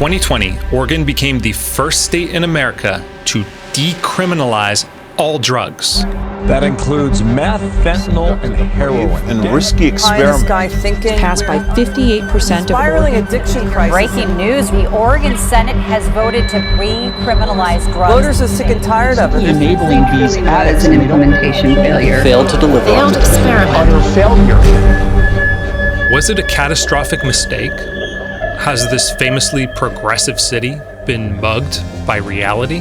2020, Oregon became the first state in America to decriminalize all drugs. That includes meth, fentanyl, and heroin. And risky experiments. Passed by 58% spiraling addiction crisis. Breaking news, the Oregon Senate has voted to re-criminalize drugs. Voters are sick and tired of it. enabling these addicts. An implementation failure. Failed to deliver. Failed experiment. Utter failure. Was it a catastrophic mistake? Has this famously progressive city been mugged by reality?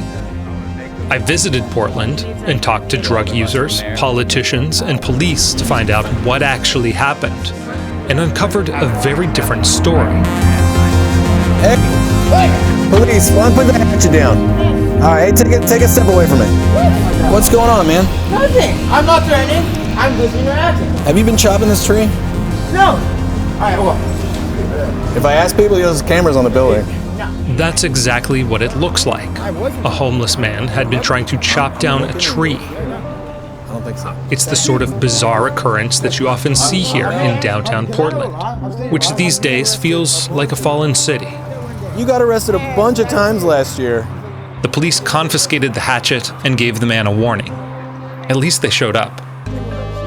I visited Portland and talked to drug users, politicians, and police to find out what actually happened, and uncovered a very different story. Hey, police, why don't you put that hatchet down? All right, take a step away from it. What's going on, man? Nothing. I'm not threatening. I'm just interacting. Have you been chopping this tree? No. All right, well. If I ask people, there's cameras on the building. That's exactly what it looks like. A homeless man had been trying to chop down a tree. I don't think so. It's the sort of bizarre occurrence that you often see here in downtown Portland, which these days feels like a fallen city. You got arrested a bunch of times last year. The police confiscated the hatchet and gave the man a warning. At least they showed up.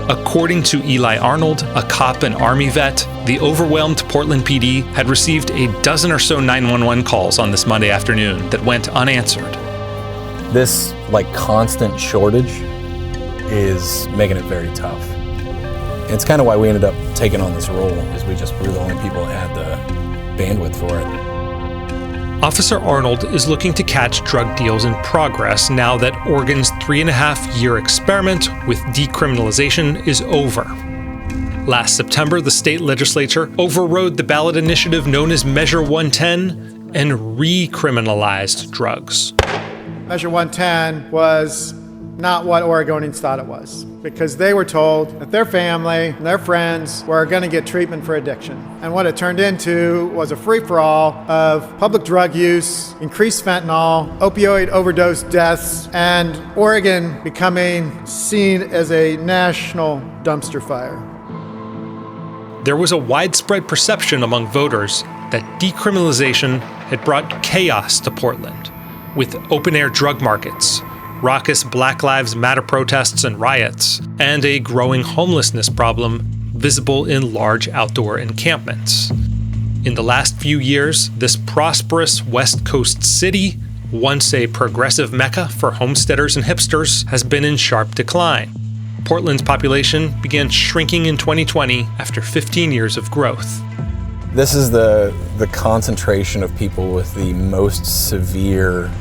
According to Eli Arnold, a cop and Army vet, the overwhelmed Portland PD had received a dozen or so 911 calls on this Monday afternoon that went unanswered. This, constant shortage is making it very tough. And it's kind of why we ended up taking on this role, is we were the only people that had the bandwidth for it. Officer Arnold is looking to catch drug deals in progress now that Oregon's 3.5-year experiment with decriminalization is over. Last September, the state legislature overrode the ballot initiative known as Measure 110 and re-criminalized drugs. Measure 110 was not what Oregonians thought it was, because they were told that their family and their friends were going to get treatment for addiction. And what it turned into was a free-for-all of public drug use, increased fentanyl, opioid overdose deaths, and Oregon becoming seen as a national dumpster fire. There was a widespread perception among voters that decriminalization had brought chaos to Portland, with open-air drug markets, raucous Black Lives Matter protests and riots, and a growing homelessness problem visible in large outdoor encampments. In the last few years, this prosperous West Coast city, once a progressive mecca for homesteaders and hipsters, has been in sharp decline. Portland's population began shrinking in 2020 after 15 years of growth. This is the concentration of people with the most severe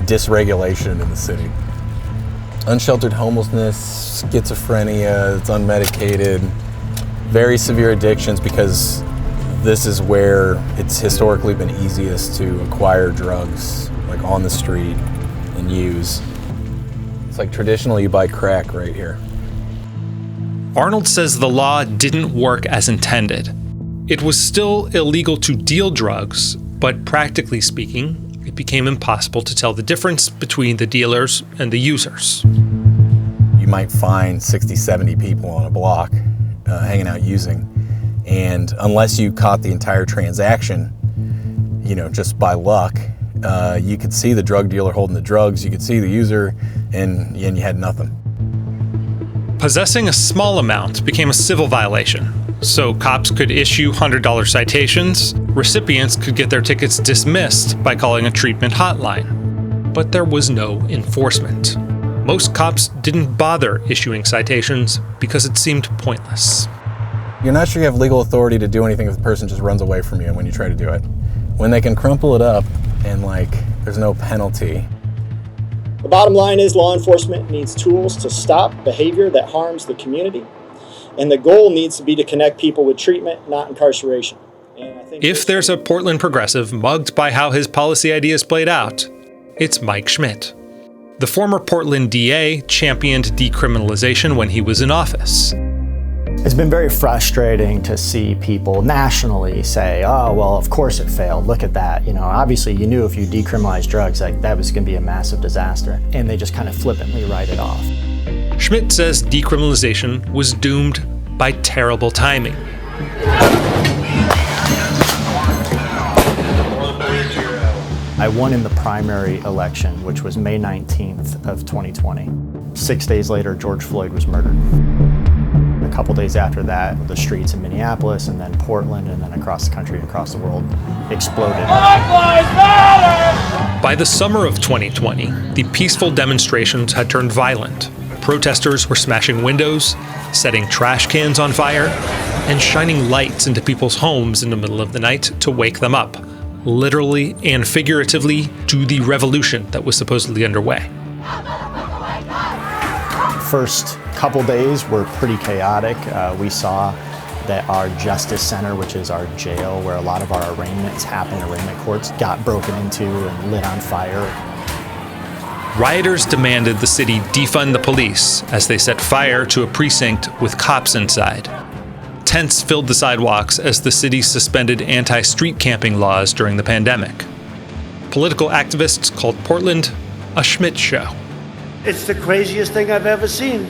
dysregulation in the city. Unsheltered homelessness, schizophrenia, it's unmedicated, very severe addictions, because this is where it's historically been easiest to acquire drugs, on the street, and use. It's like traditionally you buy crack right here. Arnold says the law didn't work as intended. It was still illegal to deal drugs, but practically speaking, it became impossible to tell the difference between the dealers and the users. You might find 60, 70 people on a block hanging out using, and unless you caught the entire transaction, just by luck, you could see the drug dealer holding the drugs, you could see the user, and you had nothing. Possessing a small amount became a civil violation, so cops could issue $100 citations. Recipients could get their tickets dismissed by calling a treatment hotline. But there was no enforcement. Most cops didn't bother issuing citations because it seemed pointless. You're not sure you have legal authority to do anything if the person just runs away from you when you try to do it. When they can crumple it up and there's no penalty. The bottom line is law enforcement needs tools to stop behavior that harms the community. And the goal needs to be to connect people with treatment, not incarceration. And I think if there's a Portland progressive mugged by how his policy ideas played out, it's Mike Schmidt. The former Portland DA championed decriminalization when he was in office. It's been very frustrating to see people nationally say, oh, well, of course it failed. Look at that. Obviously you knew if you decriminalized drugs, that was going to be a massive disaster. And they just kind of flippantly write it off. Schmidt says decriminalization was doomed by terrible timing. I won in the primary election, which was May 19th of 2020. 6 days later, George Floyd was murdered. A couple days after that, the streets in Minneapolis and then Portland and then across the country and across the world exploded. By the summer of 2020, the peaceful demonstrations had turned violent. Protesters were smashing windows, setting trash cans on fire, and shining lights into people's homes in the middle of the night to wake them up, literally and figuratively, to the revolution that was supposedly underway. First couple days were pretty chaotic. We saw that our Justice Center, which is our jail where a lot of our arraignments happen, arraignment courts, got broken into and lit on fire. Rioters demanded the city defund the police as they set fire to a precinct with cops inside. Tents filled the sidewalks as the city suspended anti-street camping laws during the pandemic. Political activists called Portland a Schmidt show. It's the craziest thing I've ever seen.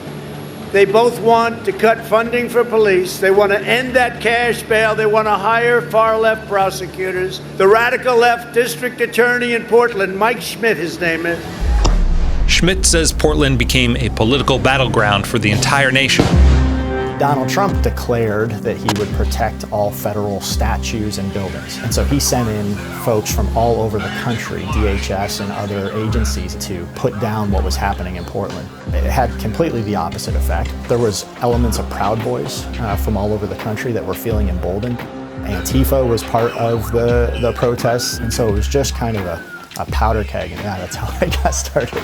They both want to cut funding for police. They want to end that cash bail. They want to hire far-left prosecutors. The radical left district attorney in Portland, Mike Schmidt, his name is. Schmidt says Portland became a political battleground for the entire nation. Donald Trump declared that he would protect all federal statues and buildings. And so he sent in folks from all over the country, DHS and other agencies, to put down what was happening in Portland. It had completely the opposite effect. There was elements of Proud Boys from all over the country that were feeling emboldened. Antifa was part of the protests, and so it was just kind of a powder keg, and that's how I got started.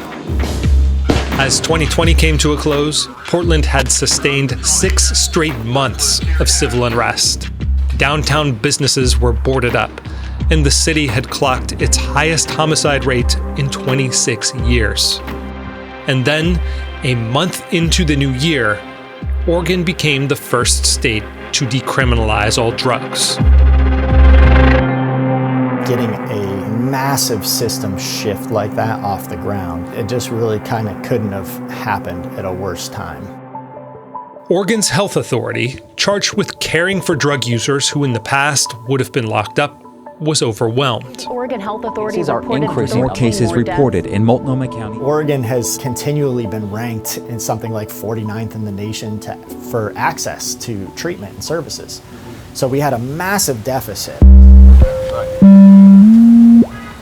As 2020 came to a close, Portland had sustained 6 straight months of civil unrest. Downtown businesses were boarded up, and the city had clocked its highest homicide rate in 26 years. And then, a month into the new year, Oregon became the first state to decriminalize all drugs. Getting a massive system shift like that off the ground, it just really kind of couldn't have happened at a worse time. Oregon's health authority, charged with caring for drug users who in the past would have been locked up, was overwhelmed. Oregon Health Authority Cases are increasing. More cases reported in Multnomah County. Oregon has continually been ranked in something like 49th in the nation for access to treatment and services. So we had a massive deficit.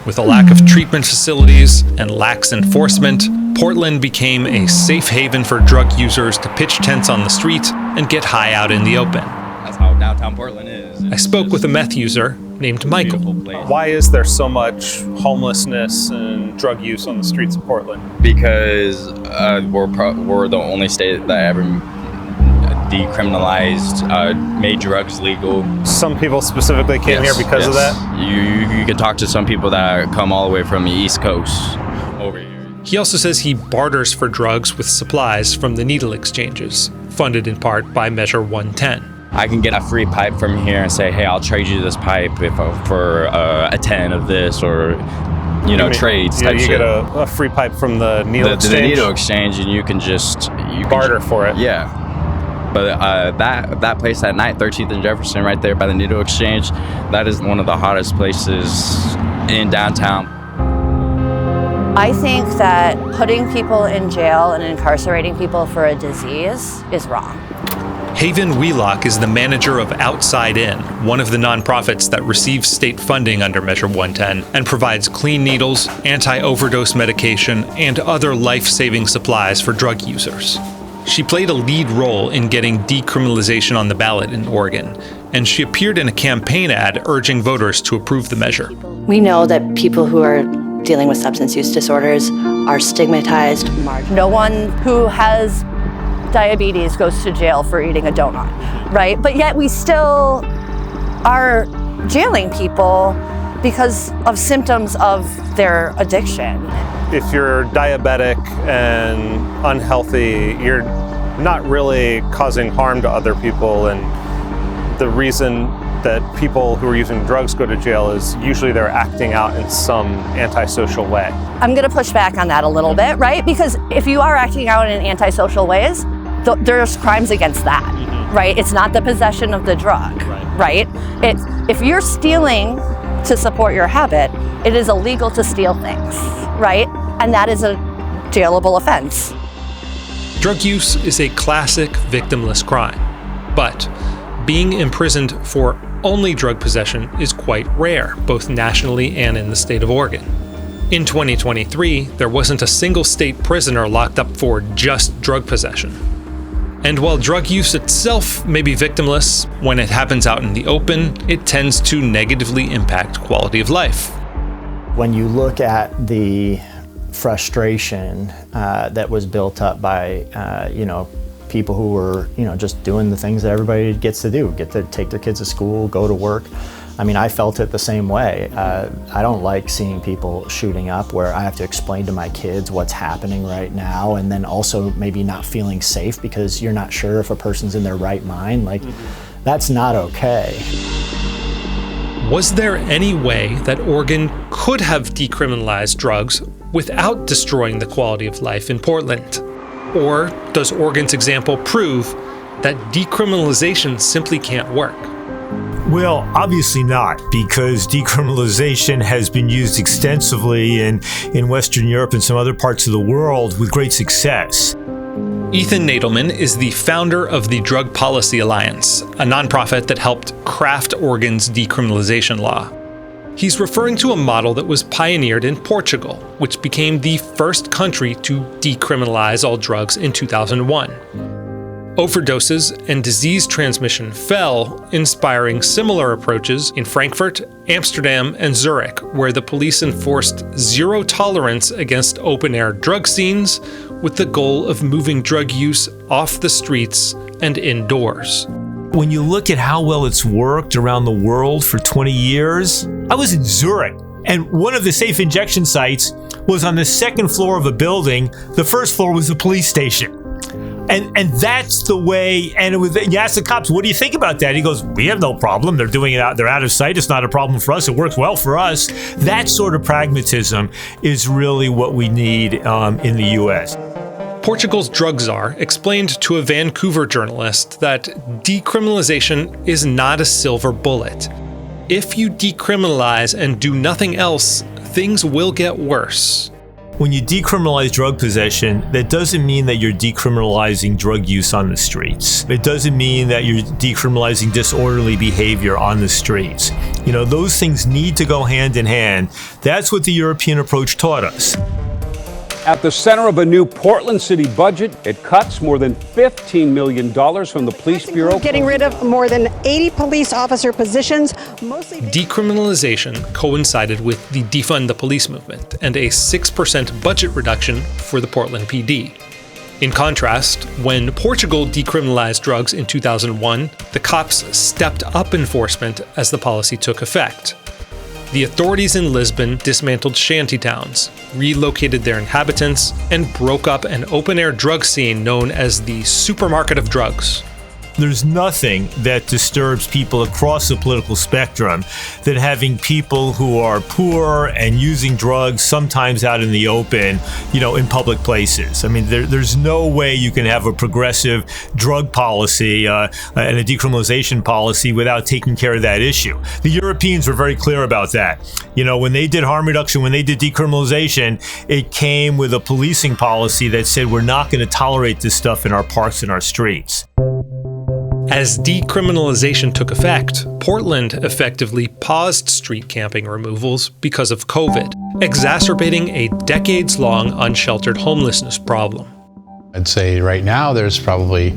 With a lack of treatment facilities and lax enforcement, Portland became a safe haven for drug users to pitch tents on the street and get high out in the open. That's how downtown Portland is. I spoke with a meth user named Michael. Why is there so much homelessness and drug use on the streets of Portland? Because we're the only state that ever decriminalized, made drugs legal. Some people specifically came here because of that? You could talk to some people that come all the way from the East Coast over here. He also says he barters for drugs with supplies from the needle exchanges, funded in part by Measure 110. I can get a free pipe from here and say, hey, I'll trade you this pipe for a 10 of this, or trades type shit. You get a free pipe from the needle exchange? The needle exchange, and you can barter for it. Yeah. But that place at night, 13th and Jefferson, right there by the Needle Exchange, that is one of the hottest places in downtown. I think that putting people in jail and incarcerating people for a disease is wrong. Haven Wheelock is the manager of Outside In, one of the nonprofits that receives state funding under Measure 110 and provides clean needles, anti-overdose medication, and other life-saving supplies for drug users. She played a lead role in getting decriminalization on the ballot in Oregon, and she appeared in a campaign ad urging voters to approve the measure. We know that people who are dealing with substance use disorders are stigmatized, marginalized. No one who has diabetes goes to jail for eating a donut, right? But yet we still are jailing people because of symptoms of their addiction. If you're diabetic and unhealthy, you're not really causing harm to other people, and the reason that people who are using drugs go to jail is usually they're acting out in some antisocial way. I'm going to push back on that a little bit, right? Because if you are acting out in antisocial ways, there's crimes against that, right? It's not the possession of the drug, right? If you're stealing to support your habit, it is illegal to steal things, right? And that is a jailable offense. Drug use is a classic victimless crime, but being imprisoned for only drug possession is quite rare, both nationally and in the state of Oregon. In 2023, there wasn't a single state prisoner locked up for just drug possession. And while drug use itself may be victimless, when it happens out in the open, it tends to negatively impact quality of life. When you look at the frustration that was built up by, people who were, just doing the things that everybody gets to do, get to take their kids to school, go to work. I mean, I felt it the same way. I don't like seeing people shooting up where I have to explain to my kids what's happening right now, and then also maybe not feeling safe because you're not sure if a person's in their right mind. Like, that's not okay. Was there any way that Oregon could have decriminalized drugs without destroying the quality of life in Portland? Or does Oregon's example prove that decriminalization simply can't work? Well, obviously not, because decriminalization has been used extensively in Western Europe and some other parts of the world with great success. Ethan Nadelman is the founder of the Drug Policy Alliance, a nonprofit that helped craft Oregon's decriminalization law. He's referring to a model that was pioneered in Portugal, which became the first country to decriminalize all drugs in 2001. Overdoses and disease transmission fell, inspiring similar approaches in Frankfurt, Amsterdam, and Zurich, where the police enforced zero tolerance against open-air drug scenes with the goal of moving drug use off the streets and indoors. When you look at how well it's worked around the world for 20 years, I was in Zurich, and one of the safe injection sites was on the second floor of a building. The first floor was a police station. And that's the way, and it was, you ask the cops, what do you think about that? He goes, we have no problem. They're doing it out, they're out of sight. It's not a problem for us. It works well for us. That sort of pragmatism is really what we need in the US. Portugal's drug czar explained to a Vancouver journalist that decriminalization is not a silver bullet. If you decriminalize and do nothing else, things will get worse. When you decriminalize drug possession, that doesn't mean that you're decriminalizing drug use on the streets. It doesn't mean that you're decriminalizing disorderly behavior on the streets. Those things need to go hand in hand. That's what the European approach taught us. At the center of a new Portland City budget, it cuts more than $15 million from the police bureau. Getting rid of more than 80 police officer positions, mostly... Decriminalization coincided with the defund the police movement and a 6% budget reduction for the Portland PD. In contrast, when Portugal decriminalized drugs in 2001, the cops stepped up enforcement as the policy took effect. The authorities in Lisbon dismantled shantytowns, relocated their inhabitants, and broke up an open-air drug scene known as the Supermarket of Drugs. There's nothing that disturbs people across the political spectrum than having people who are poor and using drugs, sometimes out in the open, in public places. I mean, there's no way you can have a progressive drug policy and a decriminalization policy without taking care of that issue. The Europeans were very clear about that. When they did harm reduction, when they did decriminalization, it came with a policing policy that said we're not going to tolerate this stuff in our parks and our streets. As decriminalization took effect, Portland effectively paused street camping removals because of COVID, exacerbating a decades-long unsheltered homelessness problem. I'd say right now there's probably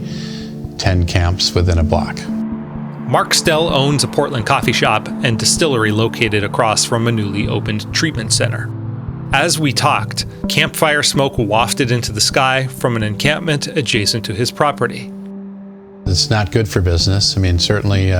10 camps within a block. Mark Stell owns a Portland coffee shop and distillery located across from a newly opened treatment center. As we talked, campfire smoke wafted into the sky from an encampment adjacent to his property. It's not good for business. I mean, certainly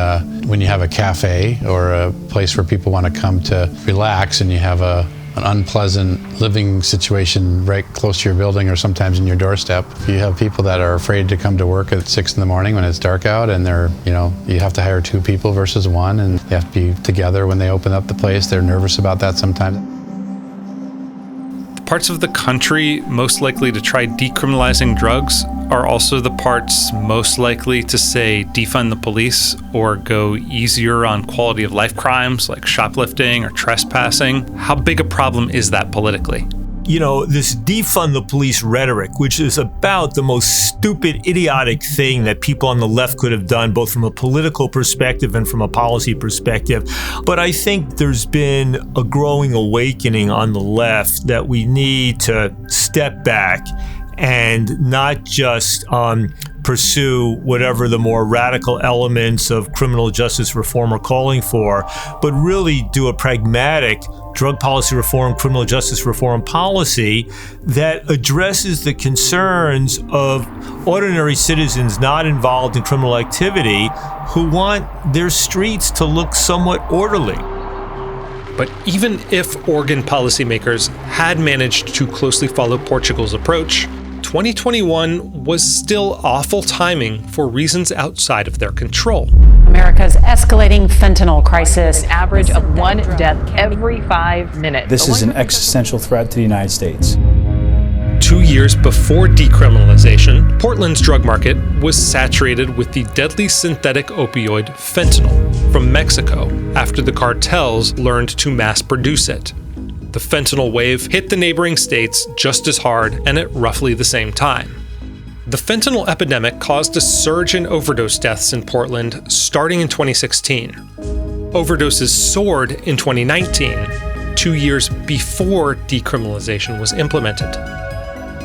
when you have a cafe or a place where people want to come to relax and you have an unpleasant living situation right close to your building or sometimes in your doorstep, if you have people that are afraid to come to work at 6 in the morning when it's dark out and you have to hire 2 people versus 1 and they have to be together when they open up the place, they're nervous about that sometimes. The parts of the country most likely to try decriminalizing drugs are also the parts most likely to say defund the police or go easier on quality of life crimes like shoplifting or trespassing. How big a problem is that politically? You know, this defund the police rhetoric, which is about the most stupid, idiotic thing that people on the left could have done, both from a political perspective and from a policy perspective. But I think there's been a growing awakening on the left that we need to step back and not just pursue whatever the more radical elements of criminal justice reform are calling for, but really do a pragmatic drug policy reform, criminal justice reform policy that addresses the concerns of ordinary citizens not involved in criminal activity who want their streets to look somewhat orderly. But even if Oregon policymakers had managed to closely follow Portugal's approach, 2021 was still awful timing for reasons outside of their control. America's escalating fentanyl crisis. An average of 1 death every 5 minutes. This is an existential threat to the United States. 2 years before decriminalization, Portland's drug market was saturated with the deadly synthetic opioid fentanyl from Mexico after the cartels learned to mass produce it. The fentanyl wave hit the neighboring states just as hard and at roughly the same time. The fentanyl epidemic caused a surge in overdose deaths in Portland starting in 2016. Overdoses soared in 2019, 2 years before decriminalization was implemented.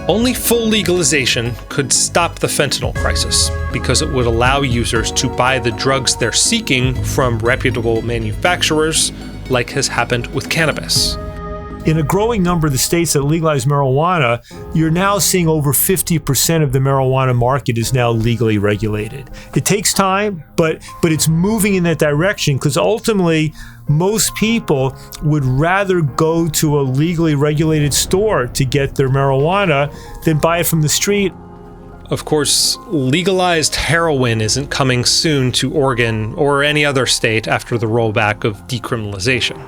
Only full legalization could stop the fentanyl crisis because it would allow users to buy the drugs they're seeking from reputable manufacturers, like has happened with cannabis. In a growing number of the states that legalize marijuana, you're now seeing over 50% of the marijuana market is now legally regulated. It takes time, but it's moving in that direction because ultimately most people would rather go to a legally regulated store to get their marijuana than buy it from the street. Of course, legalized heroin isn't coming soon to Oregon or any other state after the rollback of decriminalization.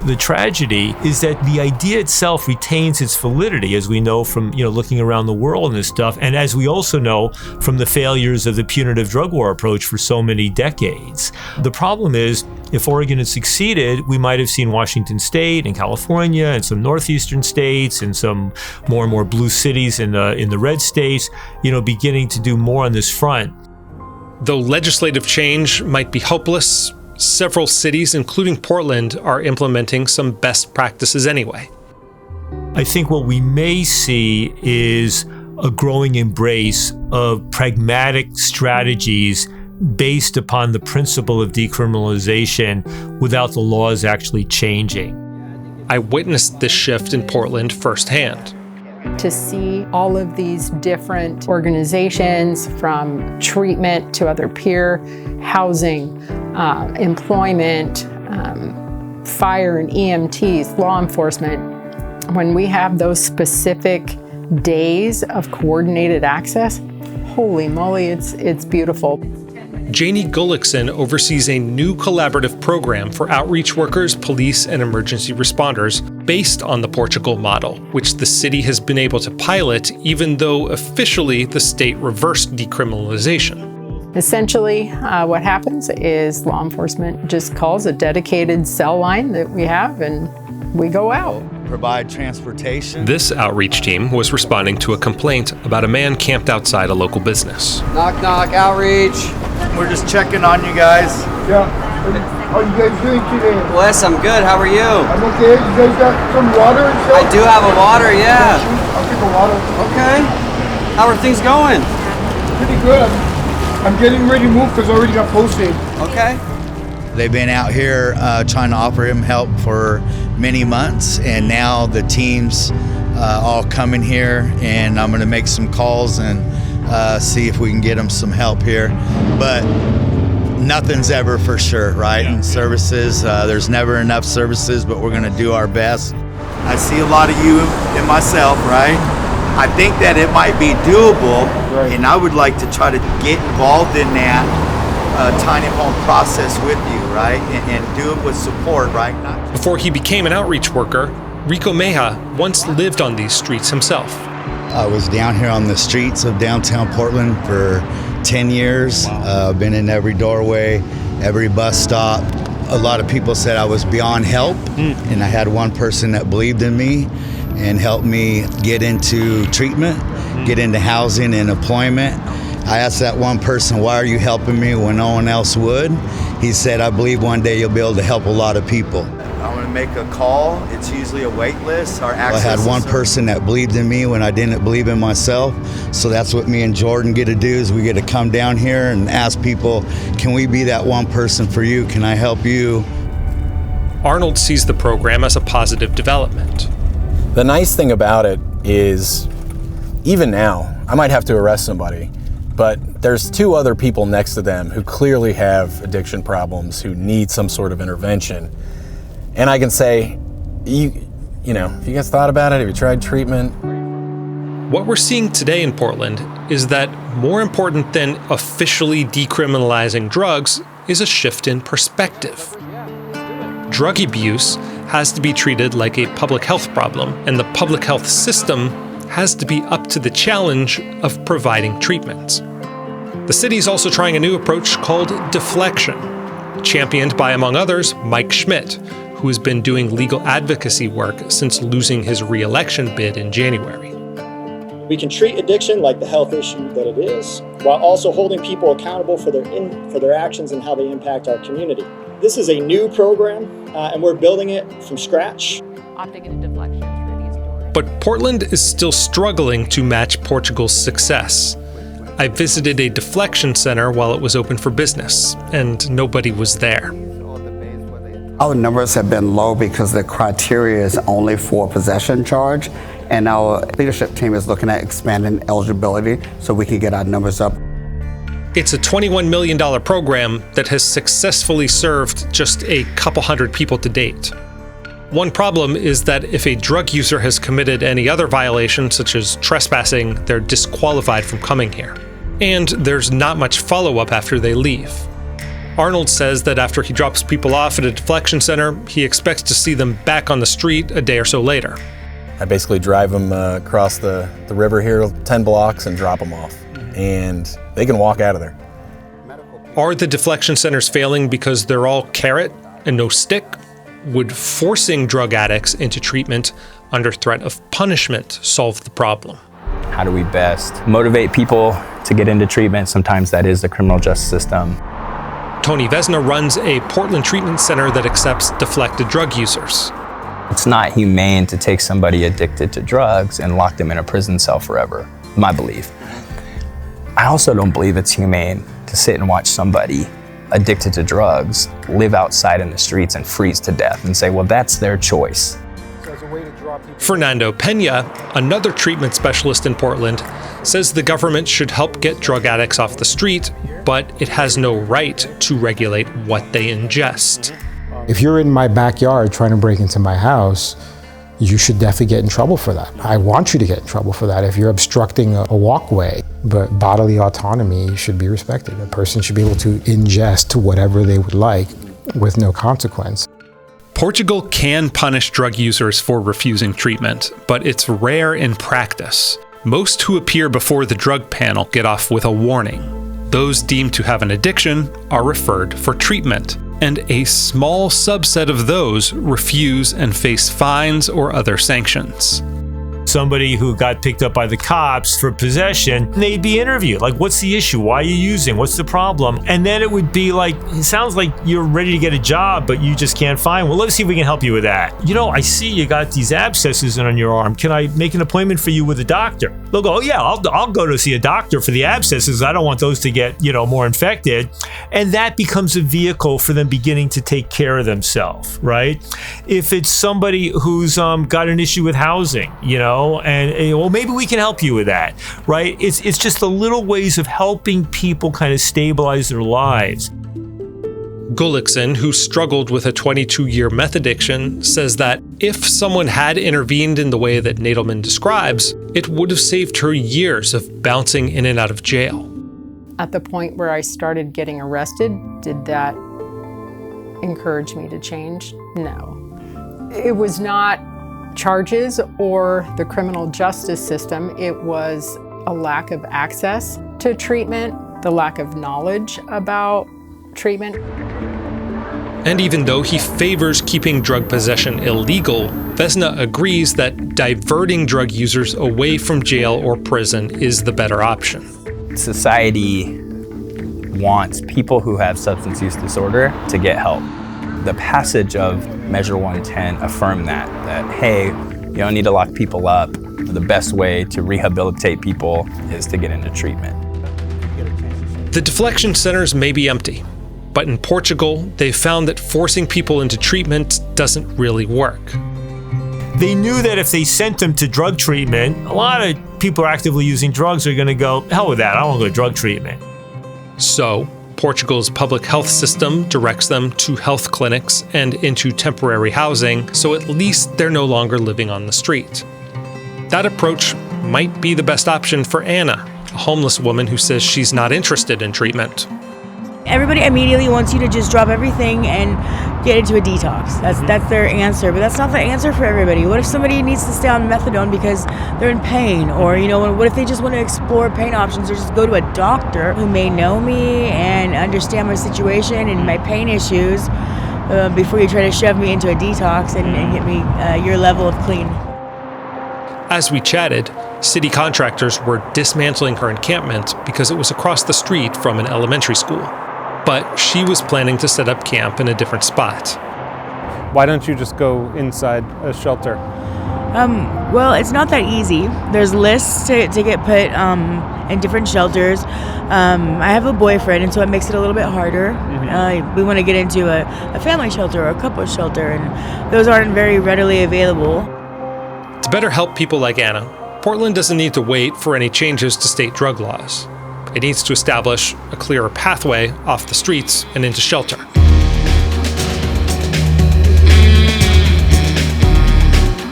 The tragedy is that the idea itself retains its validity, as we know from looking around the world and this stuff, and as we also know from the failures of the punitive drug war approach for so many decades. The problem is, if Oregon had succeeded, we might have seen Washington State and California and some northeastern states and some more and more blue cities in the red states, beginning to do more on this front. Though legislative change might be hopeless, several cities, including Portland, are implementing some best practices anyway. I think what we may see is a growing embrace of pragmatic strategies based upon the principle of decriminalization without the laws actually changing. I witnessed this shift in Portland firsthand. To see all of these different organizations, from treatment to other peer housing, employment, fire and EMTs, law enforcement, when we have those specific days of coordinated access, holy moly, it's beautiful. Janie Gullickson oversees a new collaborative program for outreach workers, police, and emergency responders based on the Portugal model, which the city has been able to pilot even though officially the state reversed decriminalization. Essentially, what happens is law enforcement just calls a dedicated cell line that we have and we go out. Provide transportation. This outreach team was responding to a complaint about a man camped outside a local business. Knock, knock, outreach. We're just checking on you guys. Yeah. How are you guys doing today? Wes, I'm good. How are you? I'm okay. You guys got some water and stuff? I do have a water, yeah. I'll take a water. Okay. How are things going? Pretty good. I'm getting ready to move because I already got posted. Okay. They've been out here trying to offer him help for many months, and now the team's all coming here, and I'm going to make some calls and see if we can get him some help here. But nothing's ever for sure, right? And services, there's never enough services, but we're going to do our best. I see a lot of you and myself, right? I think that it might be doable, and I would like to try to get involved in that tiny home process with you, right? And do it with support, right? Before he became an outreach worker, Rico Meja once lived on these streets himself. I was down here on the streets of downtown Portland for 10 years. I've been in every doorway, every bus stop. A lot of people said I was beyond help, and I had one person that believed in me and helped me get into treatment, get into housing and employment. I asked that one person, why are you helping me when no one else would? He said, I believe one day you'll be able to help a lot of people. I'm gonna make a call. It's usually a wait list. I had one person that believed in me when I didn't believe in myself. So that's what me and Jordan get to do, is we get to come down here and ask people, can we be that one person for you? Can I help you? Arnold sees the program as a positive development. The nice thing about it is, even now, I might have to arrest somebody, but there's 2 other people next to them who clearly have addiction problems, who need some sort of intervention. And I can say, you know, have you guys thought about it? Have you tried treatment? What we're seeing today in Portland is that more important than officially decriminalizing drugs is a shift in perspective. Drug abuse has to be treated like a public health problem, and the public health system has to be up to the challenge of providing treatment. The city is also trying a new approach called deflection, championed by, among others, Mike Schmidt, who has been doing legal advocacy work since losing his re-election bid in January. We can treat addiction like the health issue that it is, while also holding people accountable for their actions and how they impact our community. This is a new program, and we're building it from scratch. Opting into deflection through these doors. But Portland is still struggling to match Portugal's success. I visited a deflection center while it was open for business, and nobody was there. Our numbers have been low because the criteria is only for possession charge, and our leadership team is looking at expanding eligibility so we can get our numbers up. It's a $21 million program that has successfully served just a couple hundred people to date. One problem is that if a drug user has committed any other violation, such as trespassing, they're disqualified from coming here. And there's not much follow-up after they leave. Arnold says that after he drops people off at a deflection center, he expects to see them back on the street a day or so later. I basically drive them across the river here 10 blocks and drop them off. And they can walk out of there. Are the deflection centers failing because they're all carrot and no stick? Would forcing drug addicts into treatment under threat of punishment solve the problem? How do we best motivate people to get into treatment? Sometimes that is the criminal justice system. Tony Vesna runs a Portland treatment center that accepts deflected drug users. It's not humane to take somebody addicted to drugs and lock them in a prison cell forever, my belief. I also don't believe it's humane to sit and watch somebody addicted to drugs live outside in the streets and freeze to death and say, well, that's their choice. Fernando Pena, another treatment specialist in Portland, says the government should help get drug addicts off the street, but it has no right to regulate what they ingest. If you're in my backyard trying to break into my house, you should definitely get in trouble for that. I want you to get in trouble for that if you're obstructing a walkway. But bodily autonomy should be respected. A person should be able to ingest whatever they would like with no consequence. Portugal can punish drug users for refusing treatment, but it's rare in practice. Most who appear before the drug panel get off with a warning. Those deemed to have an addiction are referred for treatment, and a small subset of those refuse and face fines or other sanctions. Somebody who got picked up by the cops for possession, they'd be interviewed. Like, what's the issue? Why are you using? What's the problem? And then it would be like, it sounds like you're ready to get a job, but you just can't find. Well, let's see if we can help you with that. You know, I see you got these abscesses on your arm. Can I make an appointment for you with a doctor? They'll go, oh yeah, I'll go to see a doctor for the abscesses. I don't want those to get, more infected. And that becomes a vehicle for them beginning to take care of themselves, right? If it's somebody who's got an issue with housing, and well, maybe we can help you with that, right? It's just the little ways of helping people kind of stabilize their lives. Gullikson, who struggled with a 22-year meth addiction, says that if someone had intervened in the way that Nadelman describes, it would have saved her years of bouncing in and out of jail. At the point where I started getting arrested, did that encourage me to change? No. It was not charges or the criminal justice system. It was a lack of access to treatment, the lack of knowledge about treatment. And even though he favors keeping drug possession illegal, Vesna agrees that diverting drug users away from jail or prison is the better option. Society wants people who have substance use disorder to get help. The passage of Measure 110 affirmed that hey, you don't need to lock people up. The best way to rehabilitate people is to get into treatment. The deflection centers may be empty, but in Portugal, they found that forcing people into treatment doesn't really work. They knew that if they sent them to drug treatment, a lot of people who are actively using drugs are going to go, hell with that, I don't want to go to drug treatment. So, Portugal's public health system directs them to health clinics and into temporary housing, so at least they're no longer living on the street. That approach might be the best option for Anna, a homeless woman who says she's not interested in treatment. Everybody immediately wants you to just drop everything and get into a detox. That's their answer, but that's not the answer for everybody. What if somebody needs to stay on methadone because they're in pain? Or, what if they just want to explore pain options or just go to a doctor who may know me and understand my situation and my pain issues before you try to shove me into a detox and get me your level of clean. As we chatted, city contractors were dismantling her encampment because it was across the street from an elementary school. But she was planning to set up camp in a different spot. Why don't you just go inside a shelter? Well, it's not that easy. There's lists to get put in different shelters. I have a boyfriend, and so it makes it a little bit harder. We want to get into a family shelter or a couple shelter, and those aren't very readily available. To better help people like Anna, Portland doesn't need to wait for any changes to state drug laws. It needs to establish a clearer pathway off the streets and into shelter.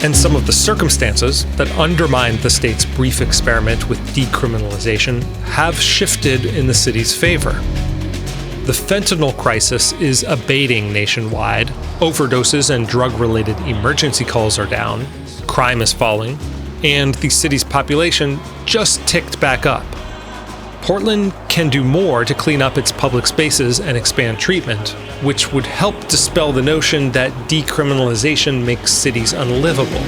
And some of the circumstances that undermined the state's brief experiment with decriminalization have shifted in the city's favor. The fentanyl crisis is abating nationwide. Overdoses and drug-related emergency calls are down. Crime is falling. And the city's population just ticked back up. Portland can do more to clean up its public spaces and expand treatment, which would help dispel the notion that decriminalization makes cities unlivable.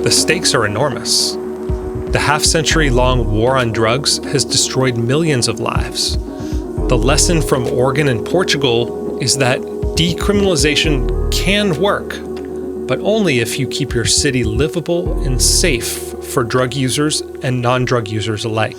The stakes are enormous. The half-century-long war on drugs has destroyed millions of lives. The lesson from Oregon and Portugal is that decriminalization can work, but only if you keep your city livable and safe for drug users and non-drug users alike.